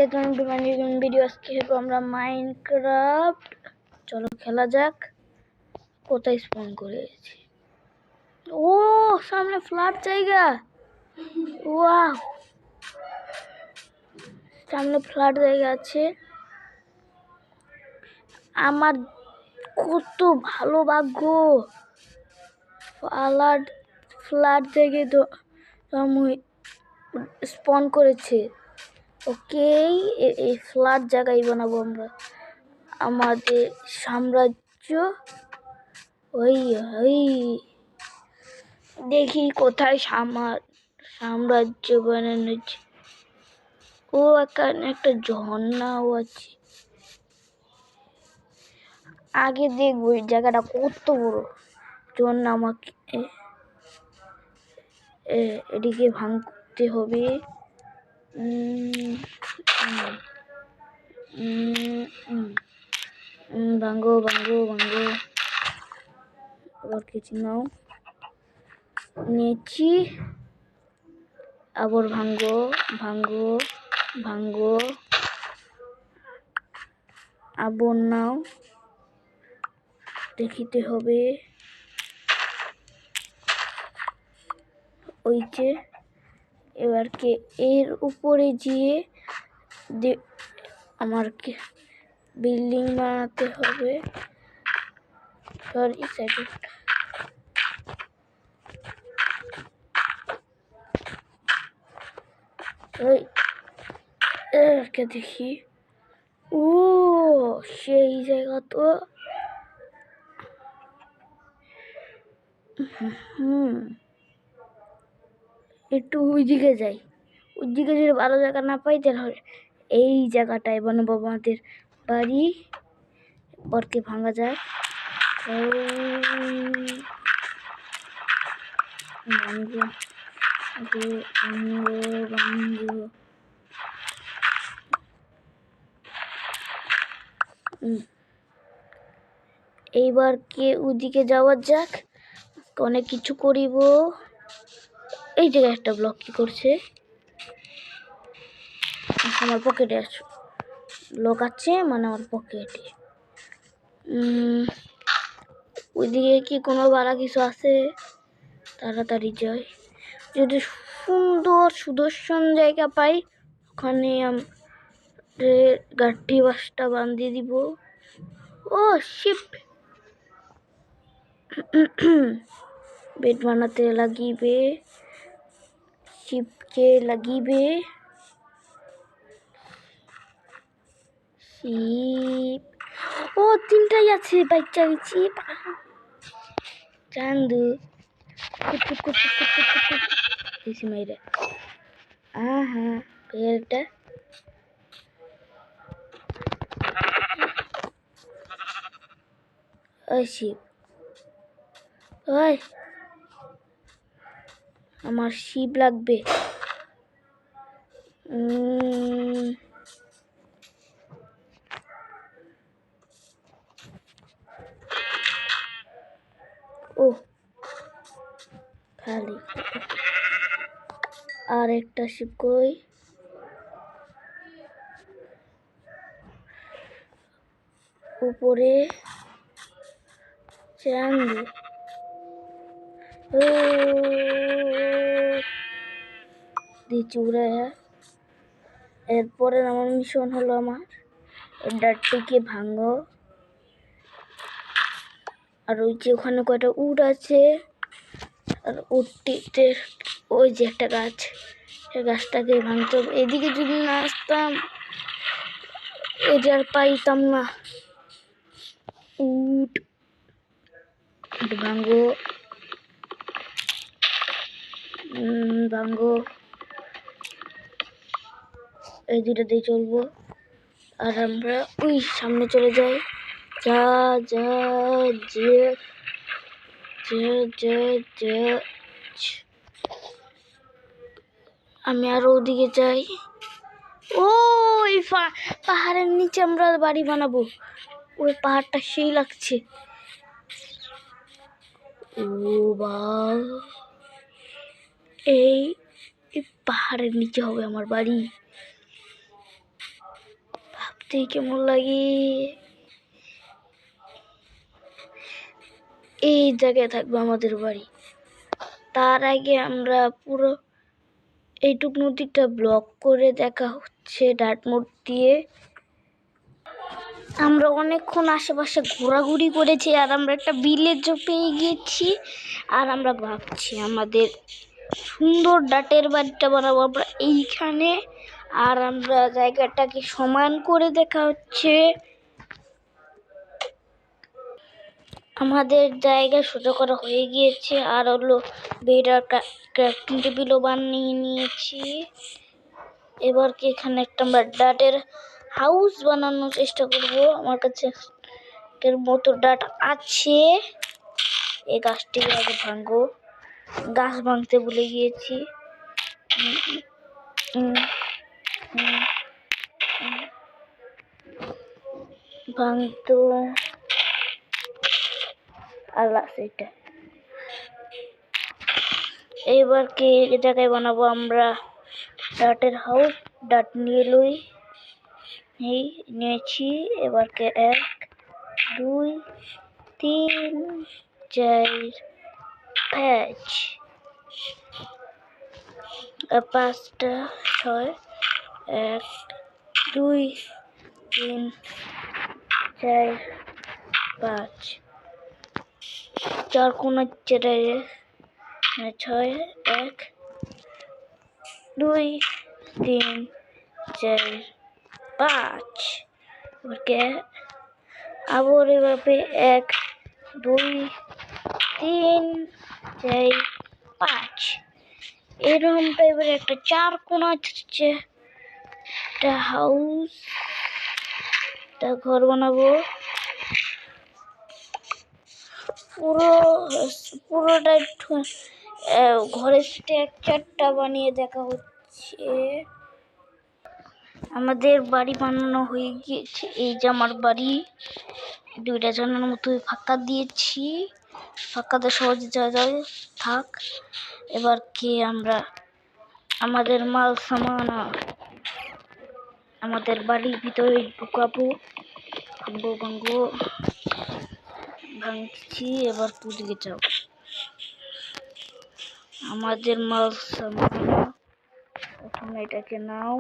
Video আজকে খেলবো আমরা মাইনক্রাফট। চলো খেলা যাক। কোথায় স্পন করেছি? ও সামনে ফ্ল্যাট জায়গা। ওয়াও, সামনে ফ্ল্যাট জায়গা আছে। আমার কত ভালো ভাগ্য, ফ্ল্যাট জায়গায় তো স্পন করেছে। ওকে, এই ফ্ল্যাট জায়গায় বানাবো আমরা আমাদের সাম্রাজ্য। ওই ওই দেখি কোথায় সাম্রাজ্য বানানো। ও এখানে একটা ঝর্ণাও আছে। আগে দেখবো এই জায়গাটা কত বড় ঝর্ণা। আমাকে এদিকে ভাঙতে হবে। ভাঙ্গো ভাঙ্গো ভাঙ্গো। আবার কিছু নাও নিয়েছি। আবার ভাঙ্গো ভাঙ্গো ভাঙ্গো। আবার নাও, দেখিতে হবে। ওই যে এবার কে এর উপরে গিয়ে আমার বিল্ডিং বানাতে হবে। সরি সাইডে ওই দেখি। ও সেই জায়গা তো। একটু ওইদিকে যাই। ওইদিকে যদি ভালো জায়গা না পাই তাহলে এই জায়গাটায় বানাবো আমাদের বাড়ি। পরকে ভাঙা যায়। এইবার কে ওদিকে যাওয়া যাক। অনেক কিছু করিব। এই জায়গায় একটা ব্লক কি করছে? আমার পকেটে আছে ব্লক আছে, মানে আমার পকেটে। ওইদিকে কি কোনো ভালো কিছু আছে? তাড়াতাড়ি যাই। যদি সুন্দর সুদর্শন জায়গা পাই ওখানে গাঠি বাসটা বাঁধিয়ে দিব। ও শিপ, বেড বানাতে লাগিবে। শিপকে লাগিবে। শিপ ও তিনটাই আছে। বাচ্চা গেছি চান্দু কিছু মেরে। হ্যাঁ পেয়ারটা ওই শিপ। ওই আমার শিপ লাগবে। ও খালি আর একটা শিপ কই? উপরে চান্দু। দিচ্ছি উড়ে। এরপরে আমার মিশন হলো আমার ডাটটিকে ভাঙো। আর ওই যে ওখানে কয়টা উড আছে, আর উডটিতে ওই যে একটা গাছ, সেই গাছটাকে ভাঙতে হবে। এদিকে যদি না আসতাম এটার পাইতাম না। উড ভাঙ্গো ভাঙ্গো। এই দুটো দিয়ে চলবো। আর আমরা ওই সামনে চলে যাই। যা যা যে আমি আরো ওদিকে যাই। ও এই পাহাড়ের নিচে আমরা বাড়ি বানাবো। ওই পাহাড়টা সেই লাগছে। ও বাহ, এই পাহাড়ের নিচে হবে আমার বাড়ি। দেখতে কেমন লাগে। এই জায়গায় থাকবে আমাদের বাড়ি। তার আগে আমরা পুরো এইটুক নদীটা ব্লক করে দেখা হচ্ছে ডাট মোড় দিয়ে। আমরা অনেকক্ষণ আশেপাশে ঘোরাঘুরি করেছি আর আমরা একটা ভিলেজও পেয়ে গিয়েছি। আর আমরা ভাবছি আমাদের সুন্দর ডাটের বাড়িটা বানাবো আমরা এইখানে। আর আমরা জায়গাটাকে সমান করে দেখা হচ্ছে। আমাদের জায়গা সোজা করা হয়ে গিয়েছে। আর হলো বেড়ার ক্রাফটিং টেবিলও বানিয়ে নিয়েছি। এবার কি এখানে একটা আমরা ডাটের হাউস বানানোর চেষ্টা করব। আমার কাছে এর মতো ডাট আছে। এই গাছটি আগে ভাঙবো, গাছ ভাঙতে ভুলে গিয়েছি। ভাঙতো আল্লাহ সেটা। এবার কি এই জায়গায় বানাবো আমরা ডাটের হাউস। ডাট নিয়ে লই, এই নিয়েছি। এবার কে 1 2 3 4 5 5টা 6 1 2 3 4 5 4 কোণা 6 1 2 3 4 5 ওকে। আবার এভাবে 1 2 3 4 5 এরকম টাইপের একটা 4 কোণা হচ্ছে একটা হাউস, একটা ঘর বানাবো। পুরোটা ঘরের স্ট্রাকচারটা বানিয়ে দেখা হচ্ছে। আমাদের বাড়ি বানানো হয়ে গিয়েছে। এই যে আমার বাড়ি, 2টা জানার মতো ফাঁকা দিয়েছি। ফাঁকাতে সহজে যাওয়া যায় থাক। এবার কি আমরা আমাদের মাল সামান আমাদের বাড়ির ভিতরে ঢুকাবো। ভাঙছি। এবার তুদিকে যাও। আমাদের মাল সামান প্রথমে এটাকে নাও,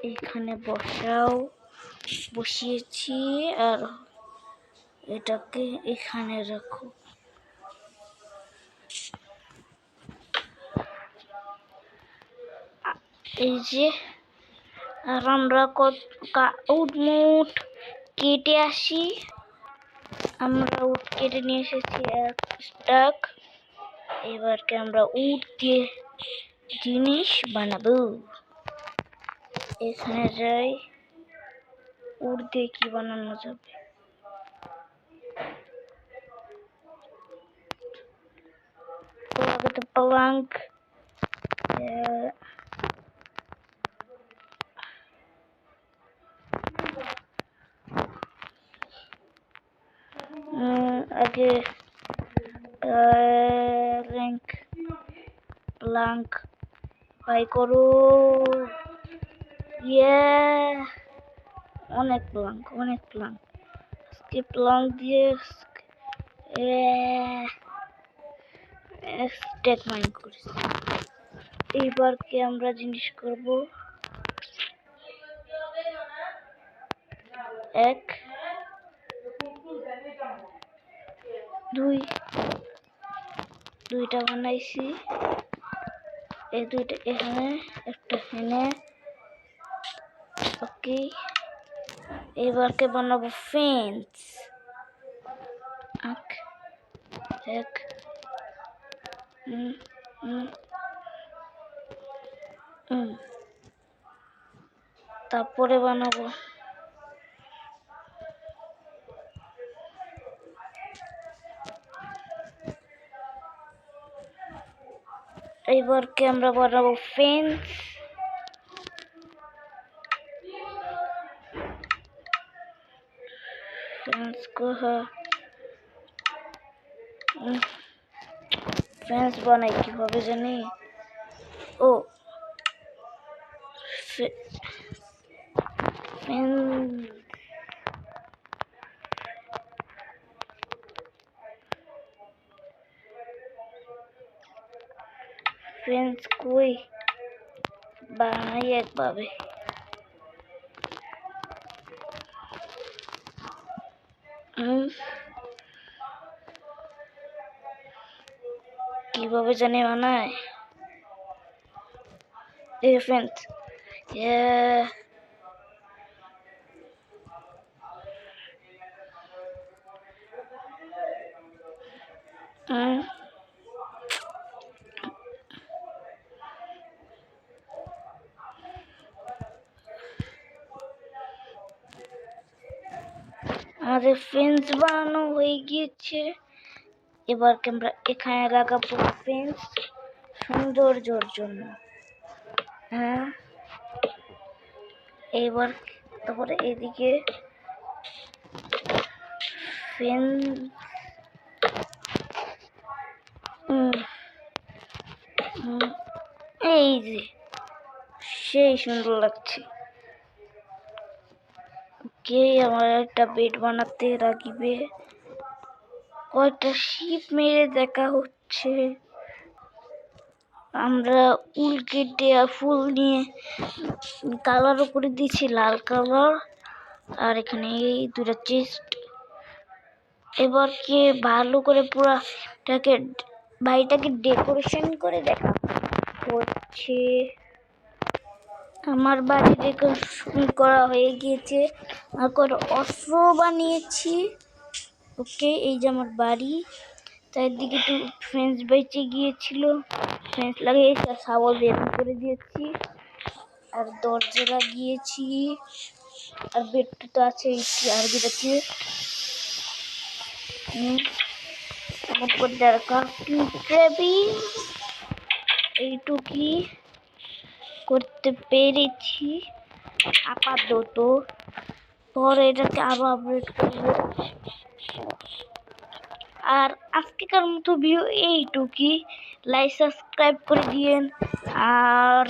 এখানে বসাও। বসিয়েছি। আর এটাকে এখানে রাখো। এই যে। আর আমরা উট কেটে আসি। আমরা উট কেটে নিয়ে এসেছি 1 স্টাক। এবারকে আমরা উট দিয়ে জিনিস বানাবো। এখানে যাই, উট দিয়ে কি বানানো যাবে। প্লাঙ্ক, আগে র্যাঙ্ক প্লাঙ্ক বাই করো। অনেক প্লাঙ্ক আজকে প্লাঙ্ক দিয়ে স্টেক মাইন করেছি। এইবার কি আমরা জিনিস করব। 1 2 2টা বানাইছি। এই 2টা এখানে, একটা এখানে। ওকে। এবারকে বানাবো ফেন্স। 1 তারপরে বানাবো এইবারকে আমরা বানাবো ফেন্স। ফেন্স বানাই কিভাবে জানি। ও ফ্রেন্ডস কই বানাই একভাবে। কিভাবে জানি বানায় ফ্রেন্ডস। আমাদের ফেন্স বানানো হয়ে গিয়েছে। এবার আমরা এখানে লাগাবো ফেন্স সৌন্দর্যের জন্য। হ্যাঁ, এবার তারপরে এদিকে ফেন্স এই যে সেই সুন্দর লাগছে। ওকে, আমার একটা বেড বানাতে লাগবে। কয়টা শিপ মেরে দেখা হচ্ছে। আমরা উল কেটে আর ফুল নিয়ে কালার করে দিয়েছি লাল কালার। আর এখানে এই দুটা চেস্ট। এবার কি ভালো করে পুরাটাকে বাড়িটাকে ডেকোরেশন করে দেখা হচ্ছে। আমার বাড়ি ডেকোরেশন করা হয়ে গিয়েছে। আর করে অস্ত্র বানিয়েছি। ওকে, এই যে আমার বাড়ি। চারদিকে একটু ফেন্স বেঁচে গিয়েছিল, ফেন্স লাগিয়েছি আর শাবল বের করে দিয়েছি আর দরজা লাগিয়েছি। আর বেডটা তো আছে আর দুটাকে এইটুকি করতে পেরেছি আপাতত। পরে এটাকে আরো আপডেট করবো। আর আজকেকার মতো ভিডিও এইটুকুই। লাইক সাবস্ক্রাইব করে দিয়েন আর